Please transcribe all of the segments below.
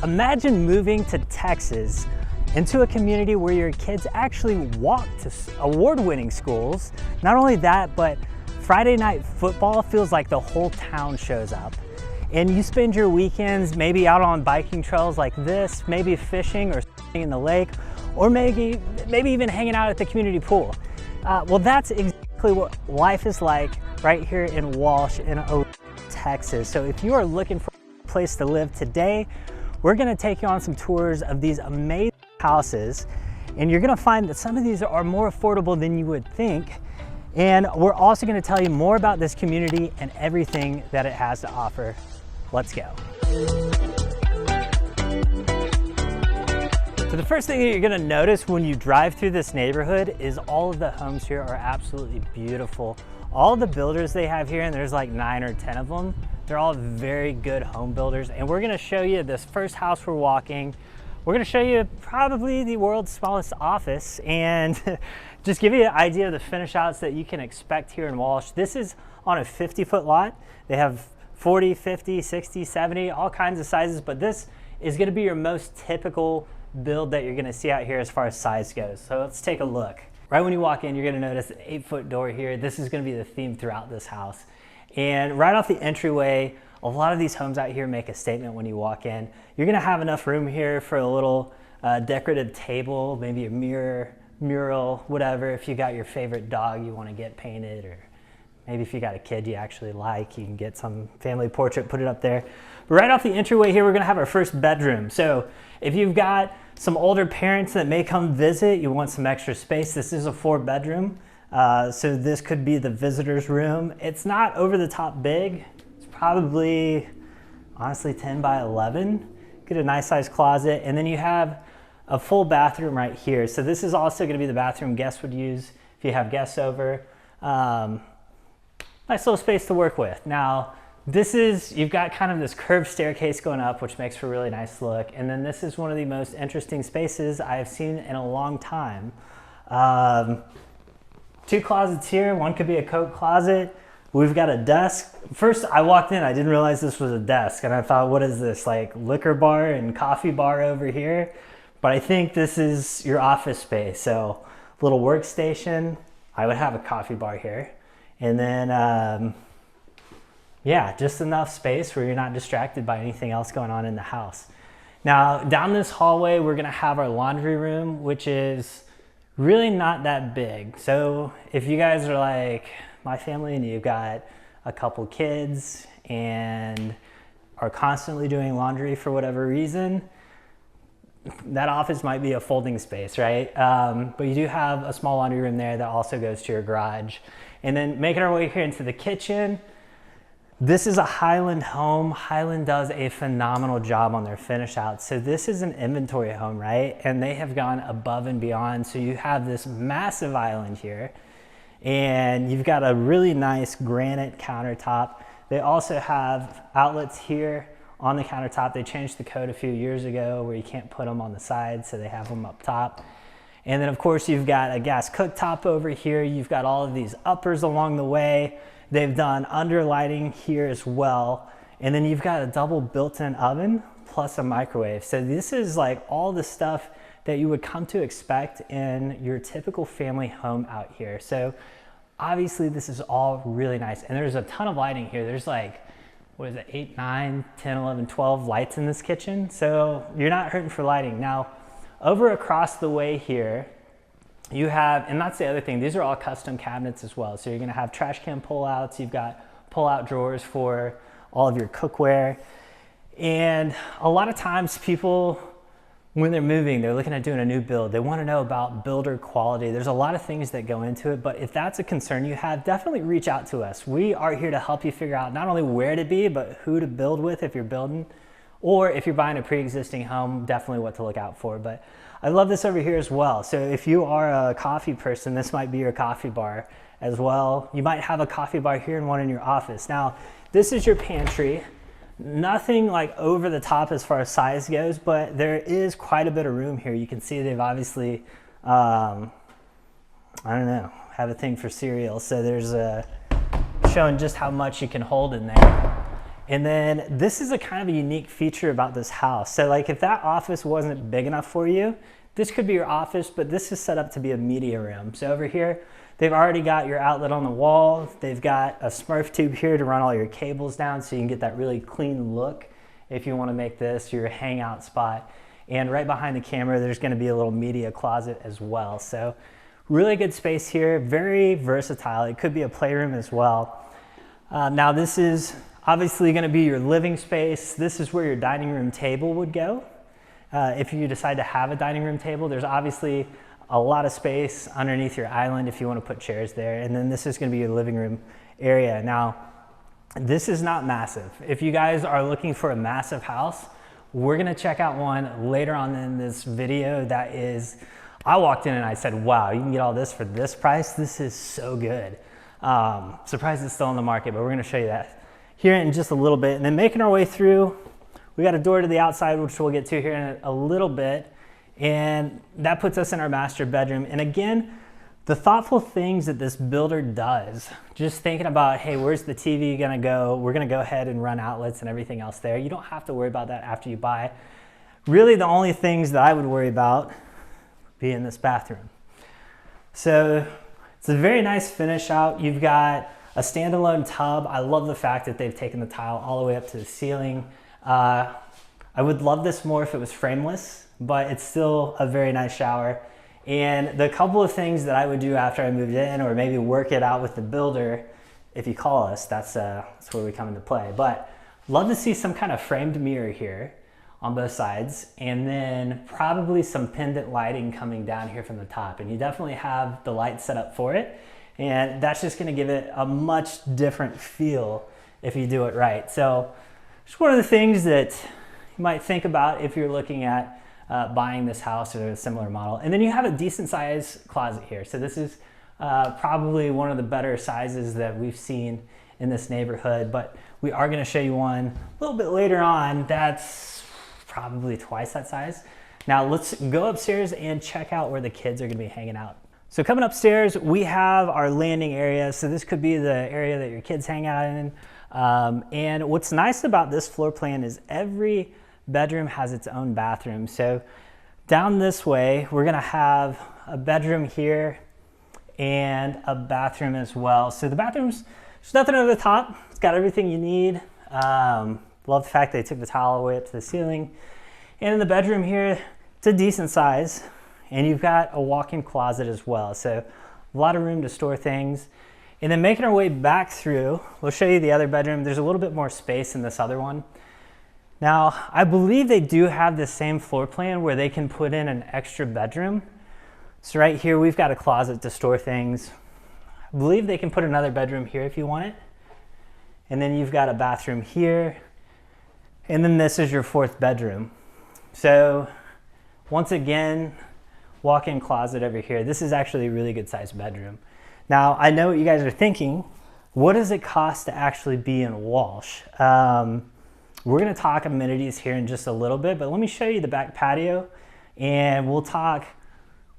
Imagine moving to Texas into a community where your kids actually walk to award-winning schools. Not only that, but Friday night football feels like the whole town shows up. And you spend your weekends maybe out on biking trails like this, maybe fishing or in the lake, or maybe even hanging out at the community pool. Well, that's exactly what life is like right here in Walsh in Texas. So if you are looking for a place to live today, we're gonna take you on some tours of these amazing houses, and you're gonna find that some of these are more affordable than you would think. And we're also gonna tell you more about this community and everything that it has to offer. Let's go. So the first thing that you're gonna notice when you drive through this neighborhood is all of the homes here are absolutely beautiful. All the builders they have here, and there's like 9 or 10 of them, they're all very good home builders. And we're gonna show you this first house we're walking. We're gonna show you probably the world's smallest office and just give you an idea of the finish outs that you can expect here in Walsh. This is on a 50-foot lot. They have 40, 50, 60, 70, all kinds of sizes, but this is gonna be your most typical build that you're gonna see out here as far as size goes. So let's take a look. Right when you walk in, you're gonna notice an 8-foot door here. This is gonna be the theme throughout this house. And right off the entryway, a lot of these homes out here make a statement when you walk in. You're gonna have enough room here for a little decorative table, maybe a mirror, mural, whatever. If you got your favorite dog you wanna get painted, or maybe if you got a kid you actually like, you can get some family portrait, put it up there. But right off the entryway here, we're gonna have our first bedroom. So if you've got some older parents that may come visit, you want some extra space, this is a 4-bedroom. So this could be the visitor's room. It's not over the top big. It's probably, honestly, 10 by 11. Get a nice sized closet. And then you have a full bathroom right here. So this is also gonna be the bathroom guests would use if you have guests over. Nice little space to work with. Now, you've got kind of this curved staircase going up, which makes for a really nice look. And then this is one of the most interesting spaces I've seen in a long time. 2 closets here. One could be a coat closet. We've got a desk. First, I walked in, I didn't realize this was a desk, and I thought, what is this, like liquor bar and coffee bar over here? But I think this is your office space. So, little workstation. I would have a coffee bar here. And then, yeah, just enough space where you're not distracted by anything else going on in the house. Now, down this hallway, we're gonna have our laundry room, which is really not that big. So if you guys are like my family and you've got a couple kids and are constantly doing laundry for whatever reason, that office might be a folding space, right? But you do have a small laundry room there that also goes to your garage. And then making our way here into the kitchen, this is a Highland home. Highland does a phenomenal job on their finish out. So this is an inventory home, right? And they have gone above and beyond. So you have this massive island here, and you've got a really nice granite countertop. They also have outlets here on the countertop. They changed the code a few years ago where you can't put them on the side, so they have them up top. And then of course you've got a gas cooktop over here. You've got all of these uppers along the way. They've done underlighting here as well. And then you've got a double built-in oven plus a microwave. So this is like all the stuff that you would come to expect in your typical family home out here. So obviously this is all really nice. And there's a ton of lighting here. There's like, what is it, 8, 9, 10, 11, 12 lights in this kitchen. So you're not hurting for lighting. Now, over across the way here, you have, and that's the other thing, these are all custom cabinets as well. So you're gonna have trash can pullouts, you've got pull-out drawers for all of your cookware. And a lot of times people, when they're moving, they're looking at doing a new build. They wanna know about builder quality. There's a lot of things that go into it, but if that's a concern you have, definitely reach out to us. We are here to help you figure out not only where to be, but who to build with if you're building, or if you're buying a pre-existing home, definitely what to look out for. But I love this over here as well. So if you are a coffee person, this might be your coffee bar as well. You might have a coffee bar here and one in your office. Now, this is your pantry. Nothing like over the top as far as size goes, but there is quite a bit of room here. You can see they've obviously, I don't know, have a thing for cereal. So there's showing just how much you can hold in there. And then this is a kind of a unique feature about this house. So like if that office wasn't big enough for you, this could be your office, but this is set up to be a media room. So over here, they've already got your outlet on the wall. They've got a Smurf tube here to run all your cables down so you can get that really clean look if you want to make this your hangout spot. And right behind the camera, there's going to be a little media closet as well. So really good space here, very versatile. It could be a playroom as well. Now this is obviously going to be your living space. This is where your dining room table would go. If you decide to have a dining room table, there's obviously a lot of space underneath your island if you want to put chairs there. And then this is going to be your living room area. Now, this is not massive. If you guys are looking for a massive house, we're going to check out one later on in this video that is, I walked in and I said, wow, you can get all this for this price? This is so good. Surprised it's still on the market, but we're going to show you that here in just a little bit. And then making our way through, we got a door to the outside, which we'll get to here in a little bit. And that puts us in our master bedroom. And again, the thoughtful things that this builder does, just thinking about, hey, where's the TV gonna go? We're gonna go ahead and run outlets and everything else there. You don't have to worry about that after you buy. Really the only things that I would worry about be in this bathroom. So it's a very nice finish out. You've got a standalone tub. I love the fact that they've taken the tile all the way up to the ceiling. I would love this more if it was frameless, but it's still a very nice shower. And the couple of things that I would do after I moved in, or maybe work it out with the builder, if you call us, that's where we come into play. But love to see some kind of framed mirror here on both sides, and then probably some pendant lighting coming down here from the top. And you definitely have the light set up for it. And that's just gonna give it a much different feel if you do it right. So just one of the things that you might think about if you're looking at buying this house or a similar model. And then you have a decent size closet here. So this is probably one of the better sizes that we've seen in this neighborhood, but we are gonna show you one a little bit later on that's probably twice that size. Now let's go upstairs and check out where the kids are gonna be hanging out. So coming upstairs, we have our landing area. So this could be the area that your kids hang out in. And what's nice about this floor plan is every bedroom has its own bathroom. So down this way, we're gonna have a bedroom here and a bathroom as well. So the bathrooms, there's nothing over the top. It's got everything you need. Love the fact they took the tile all the way up to the ceiling. And in the bedroom here, it's a decent size. And you've got a walk-in closet as well. So a lot of room to store things. And then making our way back through, we'll show you the other bedroom. There's a little bit more space in this other one. Now, I believe they do have the same floor plan where they can put in an extra bedroom. So right here, we've got a closet to store things. I believe they can put another bedroom here if you want it. And then you've got a bathroom here. And then this is your fourth bedroom. So once again, walk-in closet over here. This is actually a really good sized bedroom. Now, I know what you guys are thinking. What does it cost to actually be in Walsh? We're gonna talk amenities here in just a little bit, but let me show you the back patio and we'll talk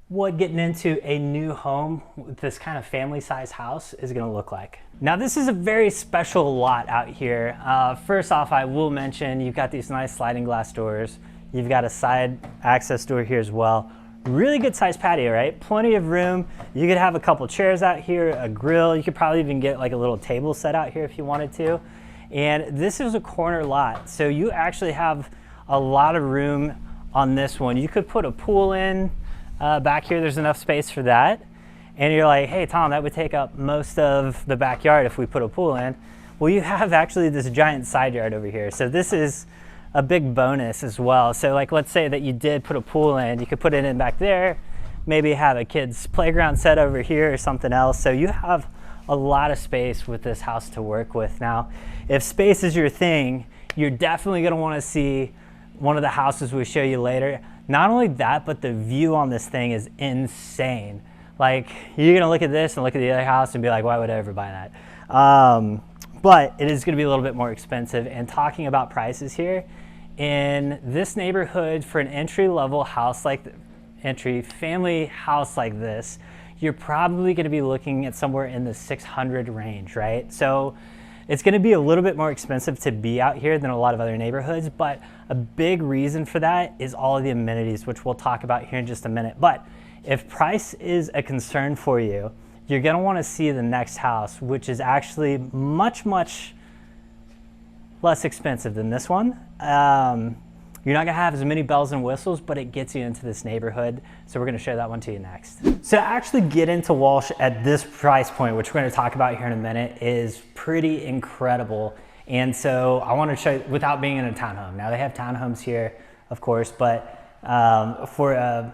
what getting into a new home with this kind of family size house is gonna look like. Now, this is a very special lot out here. First off, I will mention you've got these nice sliding glass doors. You've got a side access door here as well. Really good sized patio, right? Plenty of room. You could have a couple chairs out here, a grill. You could probably even get like a little table set out here if you wanted to. And this is a corner lot. So you actually have a lot of room on this one. You could put a pool in back here. There's enough space for that. And you're like, hey, Tom, that would take up most of the backyard if we put a pool in. Well, you have actually this giant side yard over here. So this is a big bonus as well. So like, let's say that you did put a pool in, you could put it in back there, maybe have a kid's playground set over here or something else. So you have a lot of space with this house to work with. Now, if space is your thing, you're definitely gonna wanna see one of the houses we show you later. Not only that, but the view on this thing is insane. Like, you're gonna look at this and look at the other house and be like, why would I ever buy that? But it is gonna be a little bit more expensive. And talking about prices here, in this neighborhood for an entry-level house like family house like this, you're probably gonna be looking at somewhere in the 600 range, right? So It's going to be a little bit more expensive to be out here than a lot of other neighborhoods, but a big reason for that is all of the amenities, which we'll talk about here in just a minute. But if price is a concern for you, you're going to want to see the next house, which is actually much, much less expensive than this one. You're not gonna have as many bells and whistles, but it gets you into this neighborhood. So we're gonna show that one to you next. So to actually get into Walsh at this price point, which we're gonna talk about here in a minute, is pretty incredible. And so I wanna show you without being in a townhome. Now they have townhomes here, of course, but for a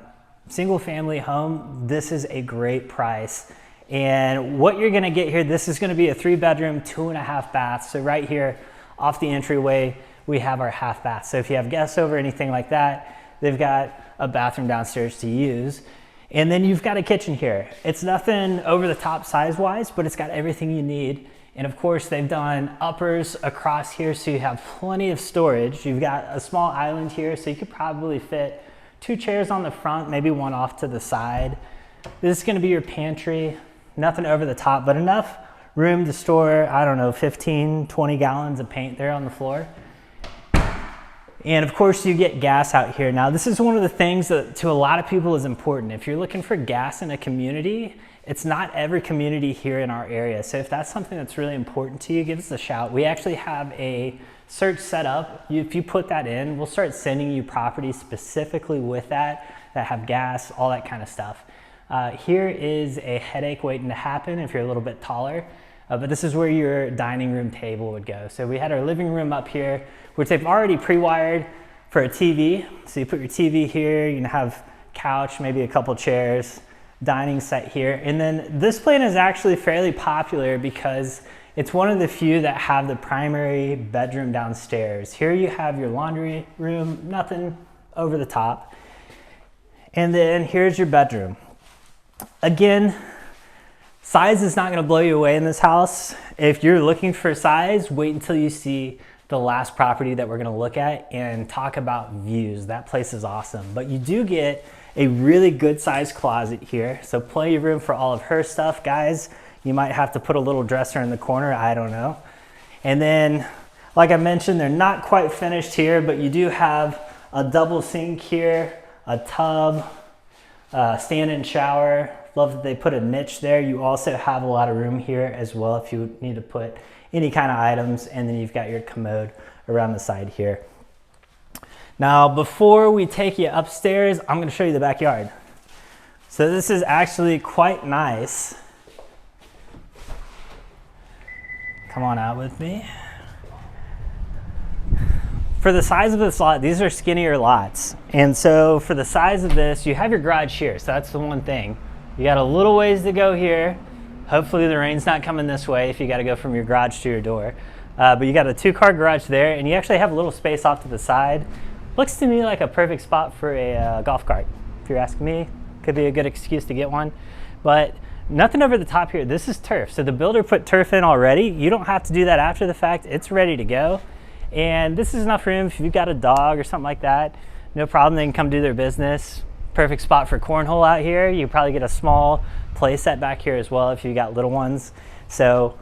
single family home, this is a great price. And what you're gonna get here, this is gonna be a 3-bedroom, 2.5 baths. So right here off the entryway, we have our half bath. So if you have guests over, anything like that, they've got a bathroom downstairs to use. And then you've got a kitchen here. It's nothing over the top size-wise, but it's got everything you need. And of course, they've done uppers across here, so you have plenty of storage. You've got a small island here, so you could probably fit 2 chairs on the front, maybe one off to the side. This is gonna be your pantry. Nothing over the top, but enough room to store, I don't know, 15, 20 gallons of paint there on the floor. And of course you get gas out here. Now this is one of the things that to a lot of people is important. If you're looking for gas in a community, it's not every community here in our area. So if that's something that's really important to you, give us a shout. We actually have a search set up. If you put that in, we'll start sending you properties specifically with that have gas, all that kind of stuff. Here is a headache waiting to happen if you're a little bit taller. But this is where your dining room table would go. So we had our living room up here, which they've already pre-wired for a TV. So you put your TV here, you can have couch, maybe a couple chairs, dining set here. And then this plan is actually fairly popular because it's one of the few that have the primary bedroom downstairs. Here you have your laundry room, nothing over the top. And then here's your bedroom. Again, size is not going to blow you away in this house. If you're looking for size, wait until you see the last property that we're going to look at and talk about views. That place is awesome. But you do get a really good sized closet here. So plenty of room for all of her stuff. Guys, you might have to put a little dresser in the corner. I don't know. And then, like I mentioned, they're not quite finished here, but you do have a double sink here, a tub, stand-in shower. Love that they put a niche there. You also have a lot of room here as well if you need to put any kind of items, and then you've got your commode around the side here. Now, before we take you upstairs, I'm going to show you the backyard. So this is actually quite nice. Come on out with me. For the size of this lot, these are skinnier lots. And so for the size of this, you have your garage here. So that's the one thing. You got a little ways to go here. Hopefully the rain's not coming this way if you got to go from your garage to your door. But you got a 2-car garage there, and you actually have a little space off to the side. Looks to me like a perfect spot for a golf cart. If you're asking me, could be a good excuse to get one. But nothing over the top here. This is turf. So the builder put turf in already. You don't have to do that after the fact. It's ready to go. And this is enough room if you've got a dog or something like that. No problem, they can come do their business. Perfect spot for cornhole out here. You probably get a small play set back here as well if you got little ones. So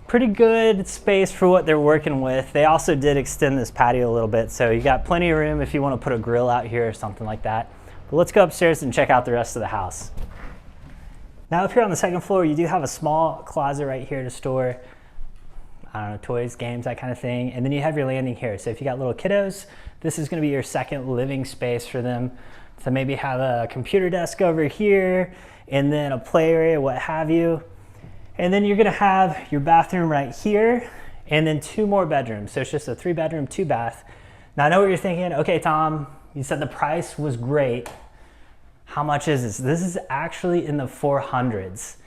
pretty good space for what they're working with. They also did extend this patio a little bit, so you got plenty of room if you want to put a grill out here or something like that. But let's go upstairs and check out the rest of the house. Now if you're on the second floor, you do have a small closet right here to store, I don't know, toys, games, that kind of thing. And then you have your landing here. So if you got little kiddos, this is going to be your second living space for them. So maybe have a computer desk over here and then a play area, what have you. And then you're going to have your bathroom right here and then 2 more bedrooms. So it's just a 3-bedroom, 2-bath. Now I know what you're thinking. Okay, Tom, you said the price was great. How much is this? This is actually in the 400s.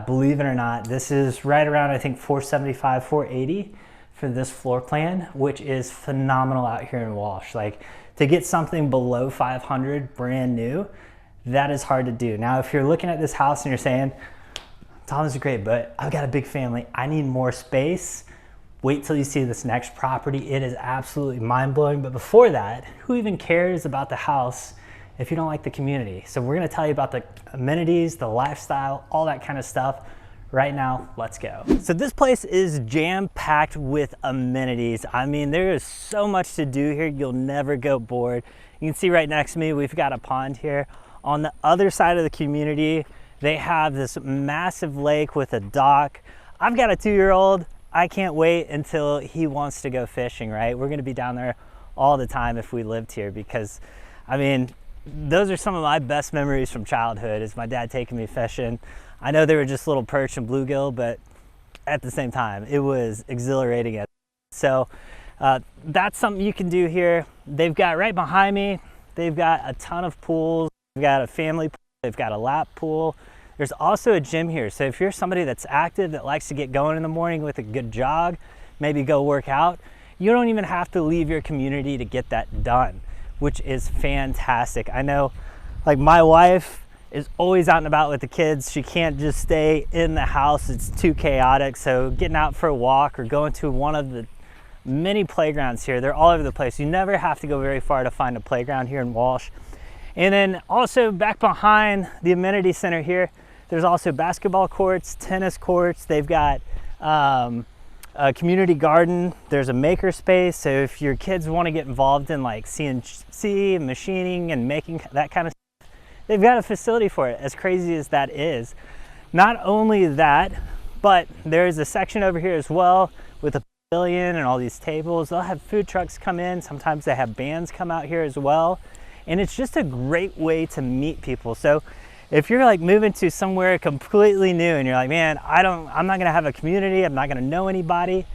Believe it or not, this is right around, I think, 475, 480 for this floor plan, which is phenomenal out here in Walsh. Like, to get something below 500 brand new, that is hard to do. Now, if you're looking at this house and you're saying, Tom, this is great, but I've got a big family, I need more space, wait till you see this next property. It is absolutely mind-blowing. But before that, who even cares about the house if you don't like the community? So we're gonna tell you about the amenities, the lifestyle, all that kind of stuff Right now, let's go. So this place is jam-packed with amenities. I mean, there is so much to do here. You'll never go bored. You can see right next to me, we've got a pond here. On the other side of the community, they have this massive lake with a dock. I've got a 2-year-old. I can't wait until he wants to go fishing, right? We're gonna be down there all the time if we lived here, because, I mean, those are some of my best memories from childhood, is my dad taking me fishing. I know they were just little perch and bluegill, but at the same time, it was exhilarating. So that's something you can do here. They've got right behind me, they've got a ton of pools. They've got a family pool, they've got a lap pool. There's also a gym here. So if you're somebody that's active, that likes to get going in the morning with a good jog, maybe go work out, you don't even have to leave your community to get that done, which is fantastic. I know, like, my wife is always out and about with the kids. She can't just stay in the house, it's too chaotic. So getting out for a walk or going to one of the many playgrounds here, they're all over the place. You never have to go very far to find a playground here in Walsh. And then also back behind the amenity center here, there's also basketball courts, tennis courts. They've got a community garden. There's a maker space. So if your kids want to get involved in like CNC, machining, and making that kind of stuff, they've got a facility for it, as crazy as that is. Not only that, but there's a section over here as well with a pavilion and all these tables. They'll have food trucks come in. Sometimes they have bands come out here as well. And it's just a great way to meet people. So if you're like moving to somewhere completely new and you're like, man, I'm not gonna have a community, I'm not gonna know anybody,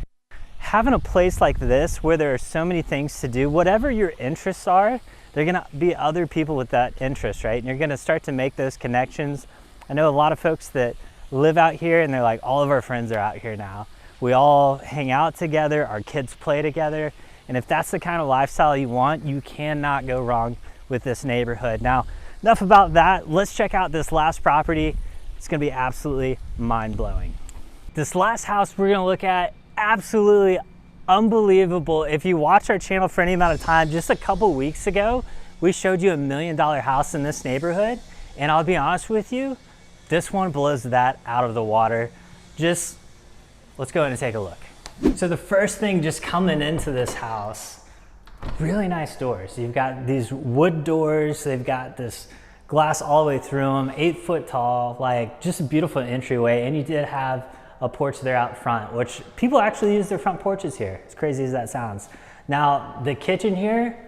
having a place like this where there are so many things to do, whatever your interests are, there are gonna be other people with that interest, right? And you're gonna start to make those connections. I know a lot of folks that live out here and they're like, all of our friends are out here now. We all hang out together, our kids play together. And if that's the kind of lifestyle you want, you cannot go wrong with this neighborhood. Now, enough about that. Let's check out this last property. It's gonna be absolutely mind-blowing. This last house we're gonna look at, absolutely unbelievable. If you watch our channel for any amount of time, just a couple weeks ago, we showed you $1 million house in this neighborhood. And I'll be honest with you, this one blows that out of the water. Just, let's go in and take a look. So the first thing just coming into this house, really nice doors. You've got these wood doors. They've got this glass all the way through them, 8 foot tall, like just a beautiful entryway. And you did have a porch there out front, which people actually use their front porches here, as crazy as that sounds. Now, the kitchen here,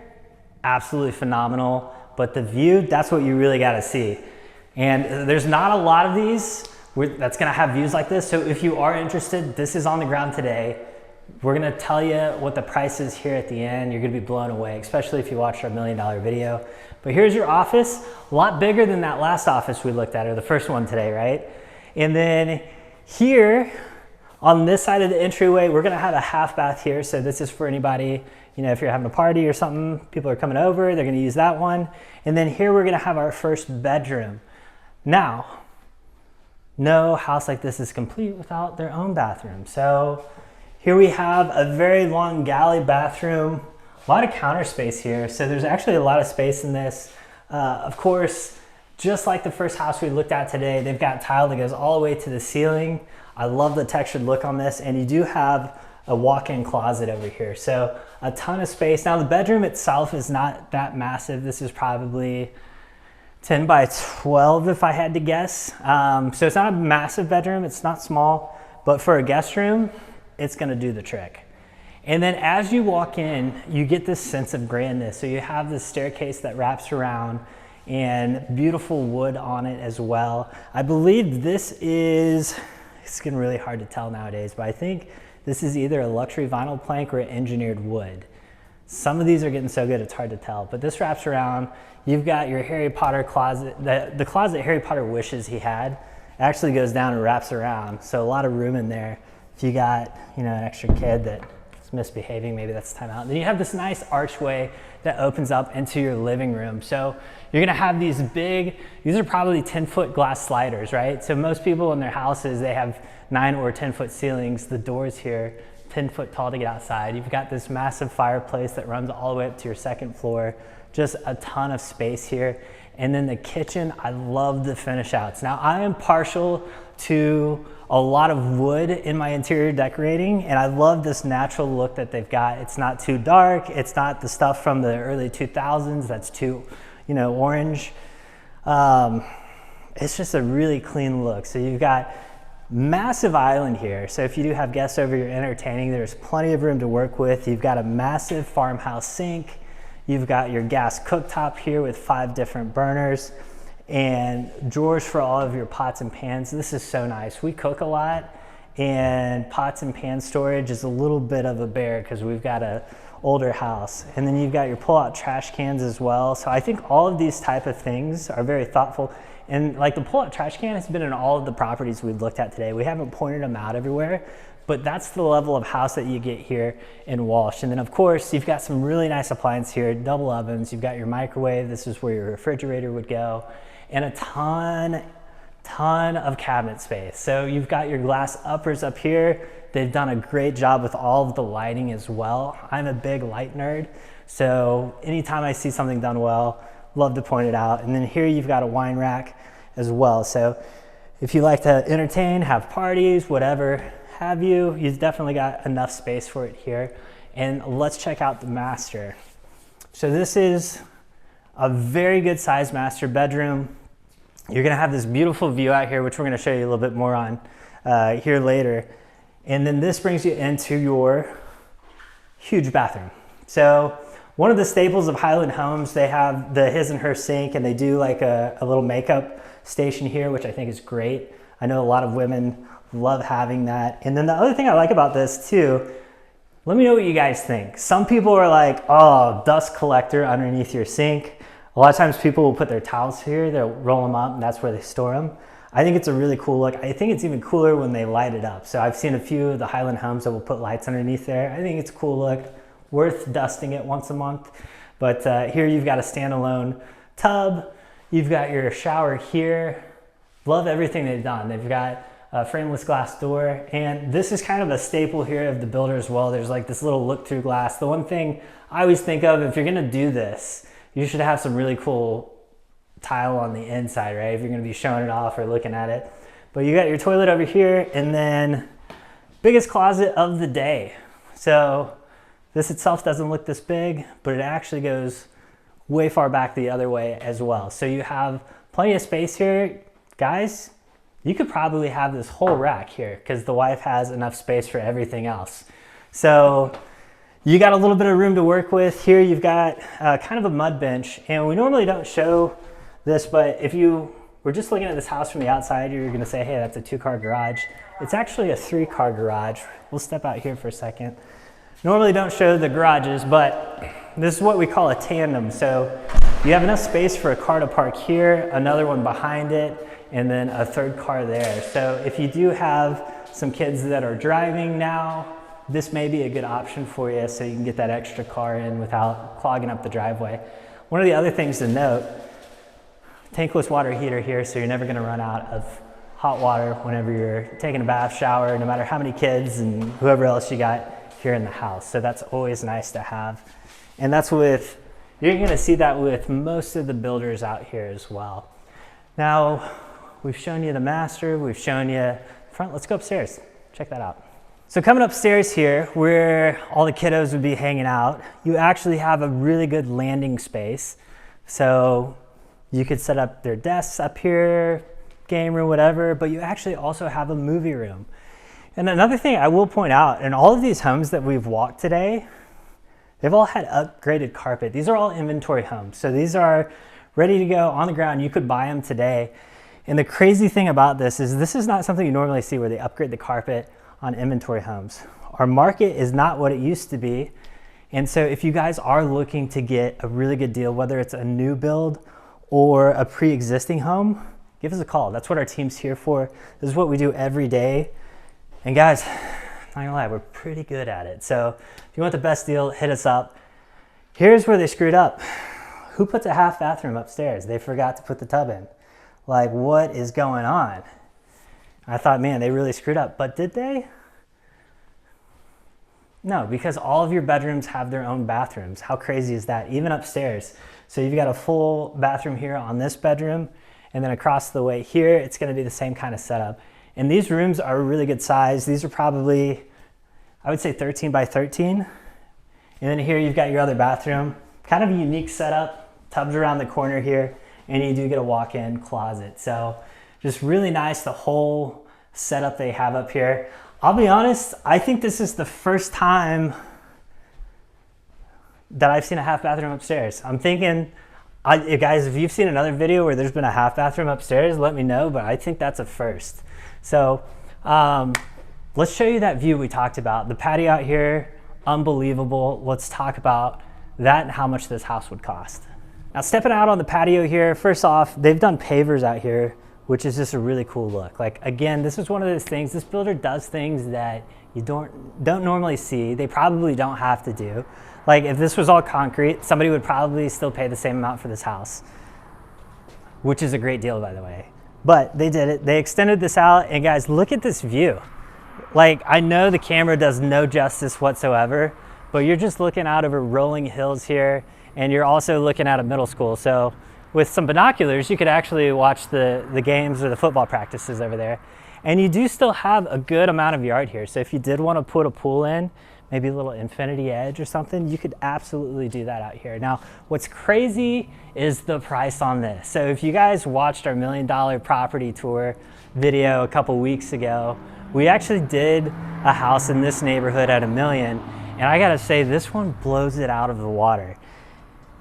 absolutely phenomenal, but the view, that's what you really gotta see. And there's not a lot of these that's gonna have views like this. So if you are interested, this is on the ground today. We're gonna tell you what the price is here at the end. You're gonna be blown away, especially if you watched our $1 million video. But here's your office, a lot bigger than that last office we looked at, or the first one today, right? And then here, on this side of the entryway, we're gonna have a half bath here. So this is for anybody, you know, if you're having a party or something, people are coming over, they're gonna use that one. And then here we're gonna have our first bedroom. Now, no house like this is complete without their own bathroom. So here we have a very long galley bathroom, a lot of counter space here. So there's actually a lot of space in this. Of course, just like the first house we looked at today, they've got tile that goes all the way to the ceiling. I love the textured look on this. And you do have a walk-in closet over here. So a ton of space. Now the bedroom itself is not that massive. This is probably 10 by 12 if I had to guess. So it's not a massive bedroom, it's not small, but for a guest room, it's gonna do the trick. And then as you walk in, you get this sense of grandness. So you have this staircase that wraps around and beautiful wood on it as well. I believe this is, it's getting really hard to tell nowadays, but I think this is either a luxury vinyl plank or engineered wood. Some of these are getting so good it's hard to tell, but this wraps around. You've got your Harry Potter closet. The closet Harry Potter wishes he had actually goes down and wraps around. So a lot of room in there. If you got, you know, an extra kid that's misbehaving, maybe that's time out. Then you have this nice archway that opens up into your living room. So you're gonna have these are probably 10-foot glass sliders, right? So most people in their houses, they have 9 or 10-foot ceilings. The doors here, 10 foot tall to get outside. You've got this massive fireplace that runs all the way up to your second floor. just a ton of space here. And then the kitchen, I love the finish outs. Now I am partial to a lot of wood in my interior decorating, and I love this natural look that they've got. It's not too dark. It's not the stuff from the early 2000s that's too, you know, orange. It's just a really clean look. So you've got massive island here. So if you do have guests over, you're entertaining, there's plenty of room to work with. You've got a massive farmhouse sink. You've got your gas cooktop here with 5 different burners and drawers for all of your pots and pans. This is so nice. We cook a lot, and pots and pan storage is a little bit of a bear because we've got a older house. And then you've got your pull-out trash cans as well. So I think all of these type of things are very thoughtful. And like the pull-out trash can has been in all of the properties we've looked at today. We haven't pointed them out everywhere, but that's the level of house that you get here in Walsh. And then of course, you've got some really nice appliances here, double ovens. You've got your microwave. This is where your refrigerator would go, and a ton of cabinet space. So you've got your glass uppers up here. They've done a great job with all of the lighting as well. I'm a big light nerd, so anytime I see something done well, love to point it out. And then here you've got a wine rack as well. So if you like to entertain, have parties, whatever have you, you've definitely got enough space for it here. And let's check out the master. So this is a very good sized master bedroom. You're gonna have this beautiful view out here, which we're gonna show you a little bit more on here later. And then this brings you into your huge bathroom. So one of the staples of Highland homes, they have the his and her sink, and they do like a little makeup station here, which I think is great. I know a lot of women love having that. And then the other thing I like about this too, let me know what you guys think. Some people are like, oh, dust collector underneath your sink. A lot of times people will put their towels here, they'll roll them up, and that's where they store them. I think it's a really cool look. I think it's even cooler when they light it up. So I've seen a few of the Highland homes that will put lights underneath there. I think it's a cool look, worth dusting it once a month. But here you've got a standalone tub. You've got your shower here. Love everything they've done. They've got a frameless glass door, and this is kind of a staple here of the builder as well. There's like this little look-through glass. The one thing I always think of, if you're gonna do this, you should have some really cool tile on the inside, right? If you're gonna be showing it off or looking at it. But you got your toilet over here, and then biggest closet of the day. So this itself doesn't look this big, but it actually goes way far back the other way as well. So you have plenty of space here. Guys, you could probably have this whole rack here because the wife has enough space for everything else. So you got a little bit of room to work with. Here you've got kind of a mud bench, and we normally don't show this, but if you were just looking at this house from the outside, you're gonna say, hey, that's a 2-car garage. It's actually a 3-car garage. We'll step out here for a second. Normally don't show the garages, but this is what we call a tandem. So you have enough space for a car to park here, another one behind it, and then a 3rd car there. So if you do have some kids that are driving now, this may be a good option for you, so you can get that extra car in without clogging up the driveway. One of the other things to note, tankless water heater here, so you're never gonna run out of hot water whenever you're taking a bath, shower, no matter how many kids and whoever else you got here in the house. So that's always nice to have. And that's with, you're gonna see that with most of the builders out here as well. Now, we've shown you the master, we've shown you front. Let's go upstairs, check that out. So coming upstairs here, where all the kiddos would be hanging out, you actually have a really good landing space. So you could set up their desks up here, game room, whatever, but you actually also have a movie room. And another thing I will point out, in all of these homes that we've walked today, they've all had upgraded carpet. These are all inventory homes. So these are ready to go on the ground. You could buy them today. And the crazy thing about this is not something you normally see where they upgrade the carpet on inventory homes. Our market is not what it used to be. And so if you guys are looking to get a really good deal, whether it's a new build or a pre-existing home, give us a call. That's what our team's here for. This is what we do every day. And guys, not gonna lie, we're pretty good at it. So if you want the best deal, hit us up. Here's where they screwed up. Who puts a half bathroom upstairs? They forgot to put the tub in. Like, what is going on? I thought, man, they really screwed up, but did they? No, because all of your bedrooms have their own bathrooms. How crazy is that? Even upstairs. So you've got a full bathroom here on this bedroom, and then across the way here, it's gonna be the same kind of setup. And these rooms are a really good size. These are probably, I would say 13 by 13. And then here you've got your other bathroom. Kind of a unique setup, tubs around the corner here, and you do get a walk-in closet. So just really nice, the whole setup they have up here. I'll be honest, I think this is the first time that I've seen a half bathroom upstairs. I'm thinking, guys, if you've seen another video where there's been a half bathroom upstairs, let me know, but I think that's a first. So let's show you that view we talked about. The patio out here, unbelievable. Let's talk about that and how much this house would cost. Now stepping out on the patio here, first off, they've done pavers out here, which is just a really cool look. Like again, this is one of those things, this builder does things that you don't normally see. They probably don't have to do. Like if this was all concrete, somebody would probably still pay the same amount for this house, which is a great deal, by the way. But they did it, they extended this out, and guys, look at this view. Like I know the camera does no justice whatsoever, but you're just looking out over rolling hills here, and you're also looking at a middle school. So with some binoculars, you could actually watch the games or the football practices over there. And you do still have a good amount of yard here. So if you did want to put a pool in, maybe a little infinity edge or something, you could absolutely do that out here. Now, what's crazy is the price on this. So if you guys watched our $1 Million Property Tour video a couple weeks ago, we actually did a house in this neighborhood at $1 million. And I gotta say, this one blows it out of the water.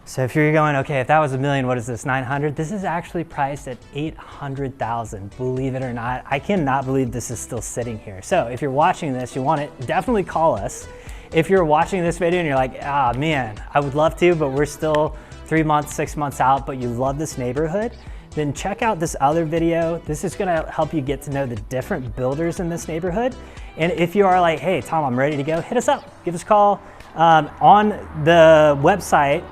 So if you're going, okay, if that was $1 million, what is this, 900? This is actually priced at 800,000, believe it or not. I cannot believe this is still sitting here. So if you're watching this, you want it, definitely call us. If you're watching this video and you're like, ah, man, I would love to, but we're still 3 months, 6 months out, but you love this neighborhood, then check out this other video. This is gonna help you get to know the different builders in this neighborhood. And if you are like, hey, Tom, I'm ready to go, hit us up, give us a call. On the website,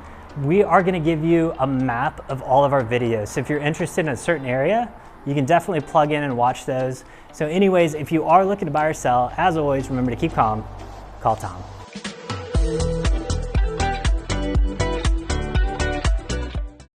we are gonna give you a map of all of our videos. So if you're interested in a certain area, you can definitely plug in and watch those. So anyways, if you are looking to buy or sell, as always, remember to keep calm, call Tom.